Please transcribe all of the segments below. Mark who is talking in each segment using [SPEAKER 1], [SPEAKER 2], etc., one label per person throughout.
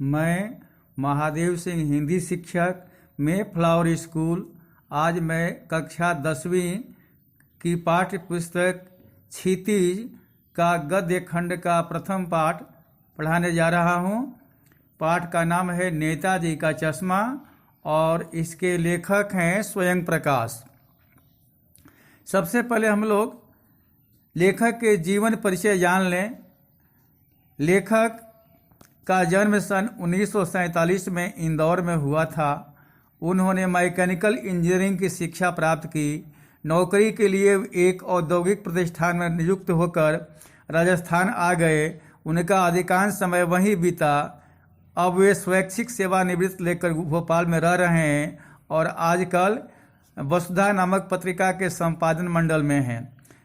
[SPEAKER 1] मैं महादेव सिंह हिंदी शिक्षक मे flower school. आज मैं कक्षा 10वीं की पाठ्य पुस्तक क्षितिज का गद्य खंड का प्रथम पाठ पढ़ाने जा रहा हूँ। पाठ का नाम है नेताजी का चश्मा और इसके लेखक हैं स्वयं प्रकाश। सबसे पहले हम लोग लेखक के जीवन परिचय जान लें। लेखक का जन्म सन 1947 में इंदौर में हुआ था। उन्होंने मैकेनिकल इंजीनियरिंग की शिक्षा प्राप्त की। नौकरी के लिए एक औद्योगिक प्रतिष्ठान में नियुक्त होकर राजस्थान आ गए। उनका अधिकांश समय वहीं बीता। अब वे स्वैच्छिक सेवानिवृत्ति लेकर भोपाल में रह रहे हैं और आजकल वसुधा नामक पत्रिका के संपादन मंडल में हैं।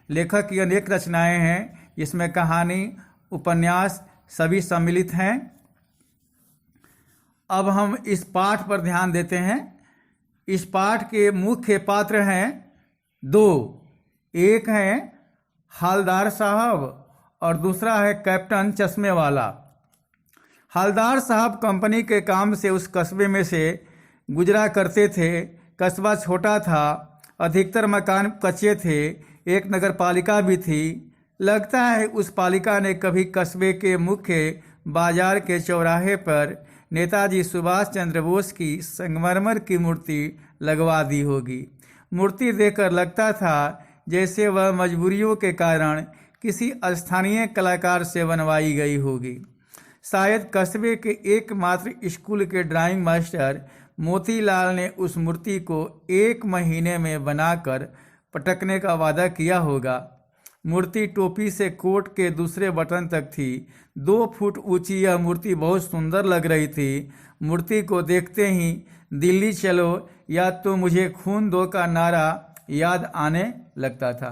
[SPEAKER 1] लेखक की अनेक रचनाएं हैं, इसमें कहानी, उपन्यास सभी सम्मिलित हैं। अब हम इस पाठ पर ध्यान देते हैं। इस पाठ के मुख्य पात्र हैं दो। एक है हवलदार साहब और दूसरा है कैप्टन चश्मे वाला। हवलदार साहब कंपनी के काम से उस कस्बे में से गुजरा करते थे। कस्बा छोटा था, अधिकतर मकान कच्चे थे। एक नगर पालिका भी थी। लगता है उस पालिका ने कभी कस्बे के मुख्य बाजार के चौराहे पर नेताजी सुभाष चंद्र बोस की संगमरमर की मूर्ति लगवा दी होगी। मूर्ति देखकर लगता था जैसे वह मजबूरियों के कारण किसी स्थानीय कलाकार से बनवाई गई होगी। शायद कस्बे के एकमात्र स्कूल के ड्राइंग मास्टर मोतीलाल ने उस मूर्ति को 1 महीने में बनाकर पटकने का वादा किया होगा। मूर्ति टोपी से कोट के दूसरे बटन तक थी। 2 फुट ऊंची यह मूर्ति बहुत सुंदर लग रही थी। मूर्ति को देखते ही दिल्ली चलो या तो मुझे खून दो का नारा याद आने लगता था।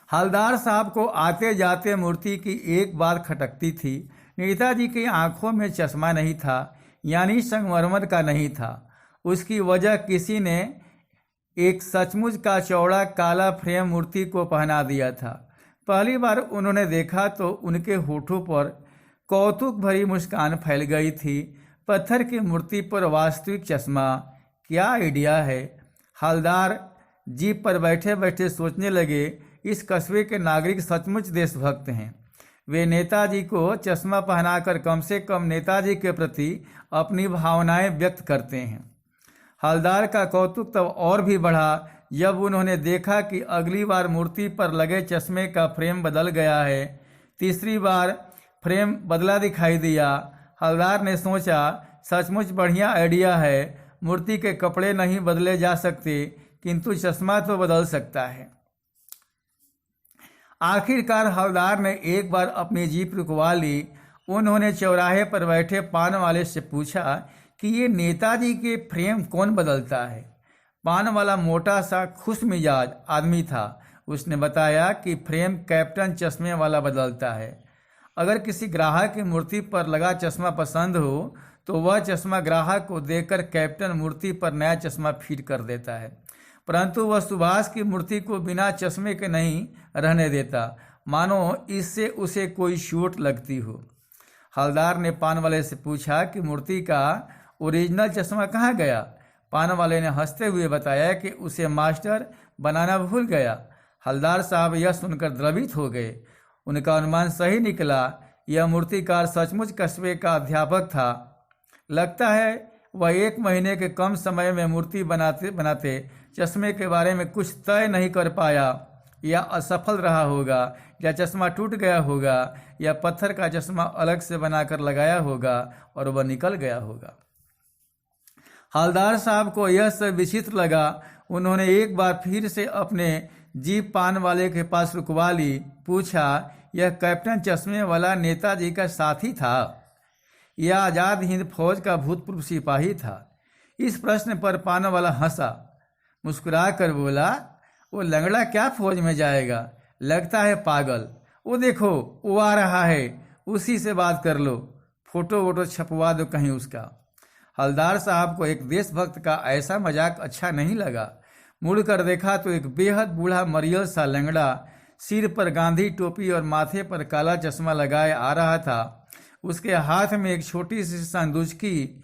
[SPEAKER 1] हवलदार साहब को आते जाते मूर्ति की एक बात खटकती थी। नेताजी की आंखों में चश्मा नहीं था, यानी संगमरमर का नहीं था। उसकी वजह किसी ने एक सचमुच का चौड़ा काला फ्रेम मूर्ति को पहना दिया था। पहली बार उन्होंने देखा तो उनके होठों पर कौतुक भरी मुस्कान फैल गई थी। पत्थर की मूर्ति पर वास्तविक चश्मा, क्या आइडिया है। हवलदार जीप पर बैठे बैठे सोचने लगे, इस कस्बे के नागरिक सचमुच देशभक्त हैं। वे नेताजी को चश्मा पहनाकर कम से कम नेताजी के प्रति अपनी भावनाएं व्यक्त करते हैं। हवलदार का कौतुक तब और भी बढ़ा जब उन्होंने देखा कि अगली बार मूर्ति पर लगे चश्मे का फ्रेम बदल गया है। तीसरी बार फ्रेम बदला दिखाई दिया। हवलदार ने सोचा, सचमुच बढ़िया आइडिया है। मूर्ति के कपड़े नहीं बदले जा सकते, किंतु चश्मा तो बदल सकता है। आखिरकार हवलदार ने एक बार अपनी जीप रुकवा ली। उन्होंने चौराहे पर बैठे पान वाले से पूछा कि ये नेताजी के फ्रेम कौन बदलता है। पान वाला मोटा सा खुश मिजाज आदमी था। उसने बताया कि फ्रेम कैप्टन चश्मे वाला बदलता है। अगर किसी ग्राहक की मूर्ति पर लगा चश्मा पसंद हो तो वह चश्मा ग्राहक को देकर कैप्टन मूर्ति पर नया चश्मा फिट कर देता है, परंतु वह सुभाष की मूर्ति को बिना चश्मे के नहीं रहने देता, मानो इससे उसे कोई चोट लगती हो। हवलदार ने पान वाले से पूछा कि मूर्ति का ओरिजिनल चश्मा कहाँ गया। पान वाले ने हंसते हुए बताया कि उसे मास्टर बनाना भूल गया। हवलदार साहब यह सुनकर द्रवित हो गए। उनका अनुमान सही निकला। यह मूर्तिकार सचमुच कस्बे का अध्यापक था। लगता है वह 1 महीने के कम समय में मूर्ति बनाते बनाते चश्मे के बारे में कुछ तय नहीं कर पाया, या असफल रहा होगा, या चश्मा टूट गया होगा, या पत्थर का चश्मा अलग से बनाकर लगाया होगा और वह निकल गया होगा। हवलदार साहब को यह सब विचित्र लगा। उन्होंने एक बार फिर से अपने जीप पान वाले के पास रुकवा ली। पूछा, यह कैप्टन चश्मे वाला नेताजी का साथी था या आज़ाद हिंद फौज का भूतपूर्व सिपाही था। इस प्रश्न पर पान वाला हंसा, मुस्कुरा कर बोला, वो लंगड़ा क्या फौज में जाएगा, लगता है पागल। वो देखो वो आ रहा है, उसी से बात कर लो, फोटो वोटो छपवा दो कहीं उसका। हवलदार साहब को एक देशभक्त का ऐसा मजाक अच्छा नहीं लगा। मुड़कर देखा तो एक बेहद बूढ़ा मरियल सा लंगड़ा सिर पर गांधी टोपी और माथे पर काला चश्मा लगाए आ रहा था। उसके हाथ में एक छोटी सी संदूचकी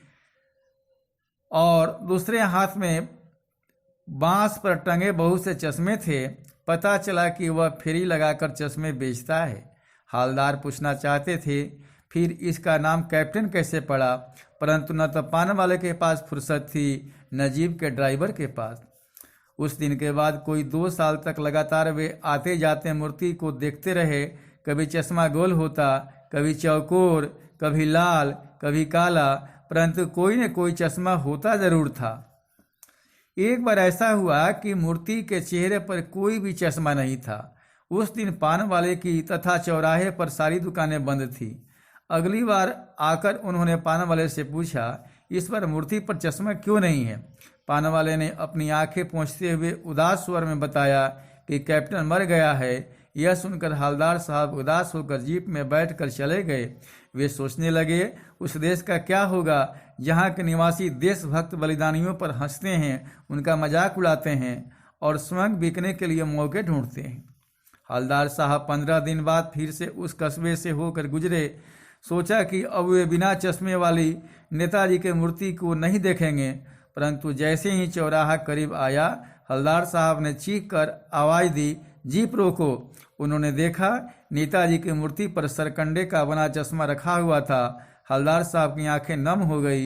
[SPEAKER 1] और दूसरे हाथ में बांस पर टंगे बहुत से चश्मे थे। पता चला कि वह फेरी लगाकर चश्मे बेचता है। हवलदार पूछना चाहते थे फिर इसका नाम कैप्टन कैसे पड़ा, परंतु न तो पान वाले के पास फुर्सत थी न जीप के ड्राइवर के पास। उस दिन के बाद कोई 2 साल तक लगातार वे आते जाते मूर्ति को देखते रहे। कभी चश्मा गोल होता, कभी चौकोर, कभी लाल, कभी काला, परंतु कोई न कोई चश्मा होता जरूर था। एक बार ऐसा हुआ कि मूर्ति के चेहरे पर कोई भी चश्मा नहीं था। उस दिन पान वाले की तथा चौराहे पर सारी दुकानें बंद थी। अगली बार आकर उन्होंने पान वाले से पूछा, इस बार मूर्ति पर चश्मा क्यों नहीं है? पान वाले ने अपनी आंखें पोंछते हुए उदास स्वर में बताया कि कैप्टन मर गया है। यह सुनकर हवलदार साहब उदास होकर जीप में बैठकर चले गए। वे सोचने लगे, उस देश का क्या होगा जहाँ के निवासी देशभक्त बलिदानियों पर हंसते हैं, उनका मजाक उड़ाते हैं और स्वयं बिकने के लिए मौके ढूंढते हैं। हवलदार साहब 15 दिन बाद फिर से उस कस्बे से होकर गुजरे। सोचा कि अब वे बिना चश्मे वाली नेताजी के मूर्ति को नहीं देखेंगे, परंतु जैसे ही चौराहा करीब आया, हवलदार साहब ने चीख कर आवाज दी, जीप रोको। उन्होंने देखा नेताजी की मूर्ति पर सरकंडे का बना चश्मा रखा हुआ था। हवलदार साहब की आंखें नम हो गई।